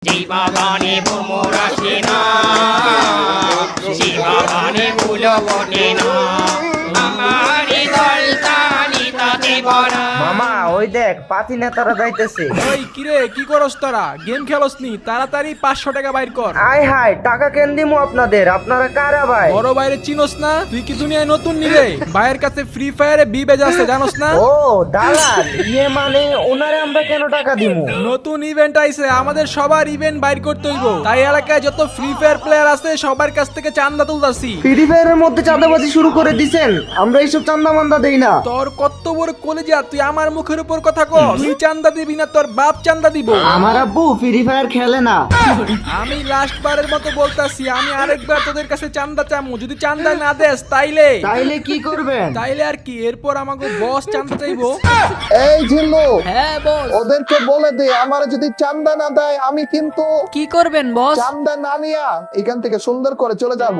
জীবনে ভ্রমর আসে না, জীবনে ফুল ফোটে না, আমার দলতানি তাতে ভরা। মামা ওই দেখ পাতি নেতারা যাইতেছে। ওই কিরে কি করস তোরা? গেম খেলস নি? তাড়াতাড়ি 500 টাকা বাইর কর। আয় হায় টাকা কেন দিমু আপনাদের? আপনারা কারা ভাই? বড় বাইরে চিনোস না? তুই কি দুনিয়ায় নতুন নি রে? ভাইয়ের কাছে ফ্রি ফায়ারে বিবেজ আছে জানোস না? ও দালাল, ইয়ে মানে ওনারে আমরা কেন টাকা দিমু? নতুন ইভেন্ট আইছে, আমাদের সবার ইভেন্ট বাইর করতে হইব। তাই এলাকায় যত ফ্রি ফায়ার প্লেয়ার আছে সবার কাছ থেকে চান্দা তুলতাছি। ফ্রি ফায়ারের মধ্যে চাঁদাবাজি শুরু করে দিছেন? আমরা এইসব চান্দা মান্দা দেই না। তোর কত বড় কলেজা, তুই আমার মুখের উপর কথা কস? তুই চান্দা দিবি না, তোর বাপ চান্দা দিব। আমার আব্বু ফ্রি ফায়ার খেলে না। আমি লাস্ট বারের মতো বলতাছি, আমি আরেকবার তোদের কাছে চান্দা চামু। যদি চান্দা না দেস তাইলে তাইলে কি করবেন? তাইলে আর কি, এরপর আমাকে বস চান্দা চাইবো। এই ঝিল্লু, হ্যাঁ বস। ওদেরকে বলে দে আমার যদি চান্দা না দেয় আমি কিন্তু কি করবেন বস? চান্দা না নিয়া এখান থেকে সুন্দর করে চলে যাব।